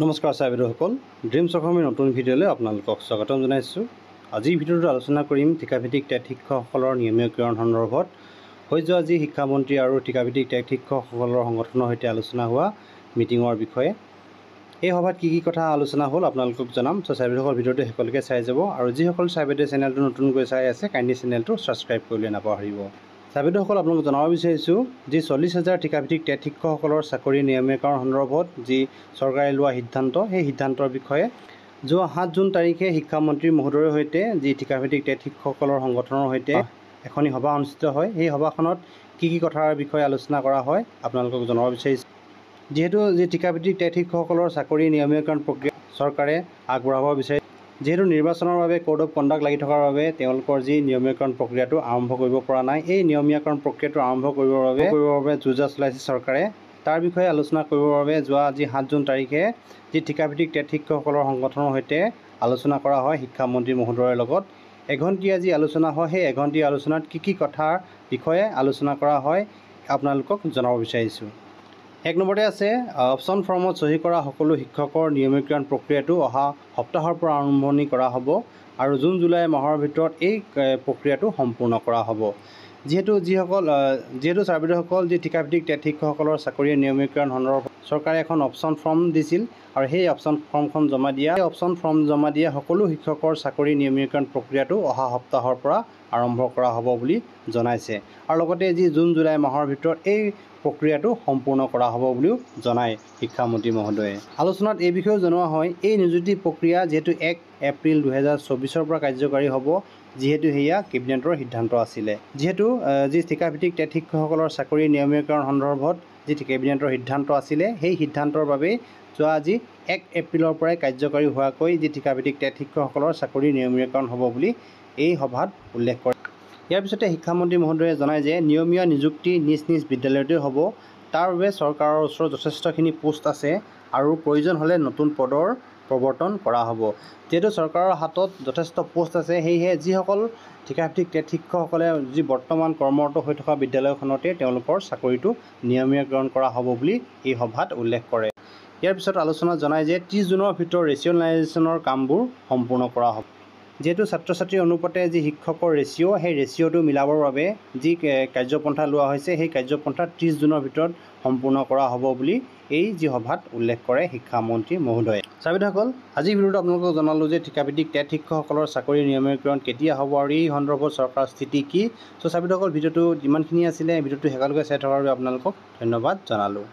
নমস্কাৰ চাইবেদসকল, ড্ৰিমছ অসমৰ নতুন ভিডিঅ'লৈ আপোনালোকক স্বাগতম জনাইছোঁ। আজিৰ ভিডিঅ'টোত আলোচনা কৰিম ঠিকাভিত্তিক টেট শিক্ষকসকলৰ নিয়মীয়কৰণ সন্দৰ্ভত হৈ যোৱা যি শিক্ষামন্ত্ৰী আৰু ঠিকাভিত্তিক টেট শিক্ষকসকলৰ সংগঠনৰ সৈতে আলোচনা হোৱা মিটিঙৰ বিষয়ে। এই সভাত কি কথা আলোচনা হ'ল আপোনালোকক জনাম। চাইবেদসকল ভিডিঅ'টো শেষলৈকে চাই যাব আৰু যিসকল চাইবেদে চেনেলটো নতুনকৈ চাই আছে কাইণ্ডলি চেনেলটো ছাবস্ক্ৰাইব কৰিবলৈ নাপাহৰিব। চাইবেদসকল আপোনালোকক জনাব বিচাৰিছোঁ যি 40,000 ঠিকাভিত্তিক টেট শিক্ষকসকলৰ চাকৰি নিয়মীকৰণ সন্দৰ্ভত যি চৰকাৰে লোৱা সিদ্ধান্ত, সেই সিদ্ধান্তৰ বিষয়ে যোৱা 7 জুন তাৰিখে শিক্ষামন্ত্ৰী মহোদয়ৰ সৈতে যি ঠিকাভিত্তিক টেট শিক্ষকসকলৰ সংগঠনৰ সৈতে এখন সভা অনুষ্ঠিত হয়। সেই সভাখনত কি কথাৰ বিষয়ে আলোচনা কৰা হয় আপোনালোকক জনাব বিচাৰিছোঁ। যিহেতু যি ঠিকাভিত্তিক টেট শিক্ষকসকলৰ চাকৰি নিয়মীকৰণ প্ৰক্ৰিয়া চৰকাৰে আগবঢ়াব বিচাৰে, যিহেতু নিৰ্বাচনৰ বাবে কোড অফ কণ্ডাক্ট লাগি থকাৰ বাবে তেওঁলোকৰ যি নিয়মীকৰণ প্ৰক্ৰিয়াটো আৰম্ভ কৰিব পৰা নাই। এই নিয়মীকৰণ প্ৰক্ৰিয়াটো আৰম্ভ কৰিবৰ বাবে যোজা চলাইছে চৰকাৰে। তাৰ বিষয়ে আলোচনা কৰিবৰ বাবে যোৱা যি 7 জুন তাৰিখে যি ঠিকাভিত্তিক টেট শিক্ষকসকলৰ সংগঠনৰ সৈতে আলোচনা কৰা হয় শিক্ষামন্ত্ৰী মহোদয়ৰ লগত। এঘণ্টীয়া যি আলোচনা হয়, সেই এঘণ্টীয়া আলোচনাত কি কথাৰ বিষয়ে আলোচনা কৰা হয় আপোনালোকক জনাব বিচাৰিছোঁ। 1 নম্বৰতে আছে অপশ্যন ফৰ্মত চহী কৰা সকলো শিক্ষকৰ নিয়মীকৰণ প্ৰক্ৰিয়াটো অহা সপ্তাহৰ পৰা আৰম্ভণি কৰা হ'ব আৰু জুন জুলাই মাহৰ ভিতৰত এই প্ৰক্ৰিয়াটো সম্পূৰ্ণ কৰা হ'ব। যিহেতু চাইবেদসকল যি ঠিকাভিত্তিক টেট শিক্ষকসকলৰ চাকৰি নিয়মীকৰণ সন্দৰ্ভত চৰকাৰে এখন অপশ্যন ফৰ্ম দিছিল আৰু সেই অপশ্যন ফৰ্মখন জমা দিয়া সকলো শিক্ষকৰ চাকৰি নিয়মীকৰণ প্ৰক্ৰিয়াটো অহা সপ্তাহৰ পৰা আৰম্ভ কৰা হ'ব বুলি জনাইছে আৰু লগতে যি জুন জুলাই মাহৰ ভিতৰত এই প্ৰক্ৰিয়াটো সম্পূৰ্ণ কৰা হ'ব বুলিও জনায় শিক্ষামন্ত্ৰী মহোদয়ে। আলোচনাত এই বিষয়েও জনোৱা হয়, এই নিযুক্তি প্ৰক্ৰিয়া যিহেতু 1 এপ্ৰিল 2024 পৰা কাৰ্যকাৰী হ'ব, যিহেতু সেয়া কেবিনেটৰ সিদ্ধান্ত আছিলে। যিহেতু যি ঠিকাভিত্তিক টেট শিক্ষকসকলৰ চাকৰি নিয়মীকৰণ সন্দৰ্ভত যি কেবিনেটৰ সিদ্ধান্ত আছিলে, সেই সিদ্ধান্তৰ বাবেই যোৱা আজি 1 এপ্ৰিলৰ পৰাই কাৰ্যকাৰী হোৱাকৈ যি ঠিকাভিত্তিক টেট শিক্ষকসকলৰ চাকৰি নিয়মীকৰণ হ'ব বুলি এই সভাত উল্লেখ কৰে। ইয়াৰ পিছতে শিক্ষামন্ত্ৰী মহোদয়ে জনায় যে নিয়মীয়া নিযুক্তি নিজ বিদ্যালয়তে হ'ব। তাৰ বাবে চৰকাৰৰ ওচৰত যথেষ্টখিনি পোষ্ট আছে আৰু প্ৰয়োজন হ'লে নতুন পদৰ প্ৰৱৰ্তন কৰা হ'ব। যিহেতু চৰকাৰৰ হাতত যথেষ্ট পোষ্ট আছে, সেয়েহে যিসকল ঠিকাভিত্তিক টেট শিক্ষকসকলে যি বৰ্তমান কৰ্মৰত হৈ থকা বিদ্যালয়খনতে তেওঁলোকৰ চাকৰিটো নিয়মীকৰণ কৰা হ'ব বুলি এই সভাত উল্লেখ কৰে। ইয়াৰ পিছত আলোচনাত জনায় যে 30 জুনৰ ভিতৰত ৰেচিঅ'নেলাইজেশ্যনৰ কামবোৰ সম্পূৰ্ণ কৰা হ'ব। যিহেতু ছাত্ৰ ছাত্ৰীৰ অনুপাতে যি শিক্ষকৰ ৰেচিঅ', সেই ৰেচিঅ'টো মিলাবৰ বাবে যি কাৰ্যপন্থা লোৱা হৈছে, সেই কাৰ্যপন্থা 30 জুনৰ ভিতৰত সম্পূৰ্ণ কৰা হ'ব বুলি এই যি সভাত উল্লেখ কৰে শিক্ষামন্ত্ৰী মহোদয়ে। চাইবেদসকল, আজিৰ ভিডিঅ'টো আপোনালোকক জনালোঁ যে ঠিকাভিত্তিক টেট শিক্ষকসকলৰ চাকৰি নিয়মীকৰণ কেতিয়া হ'ব আৰু এই সন্দৰ্ভত চৰকাৰৰ স্থিতি কি। চাইবেদসকল, ভিডিঅ'টো ইমানখিনি আছিলে। ভিডিঅ'টো শেষলৈকে চাই থকাৰ বাবে আপোনালোকক ধন্যবাদ জনালোঁ।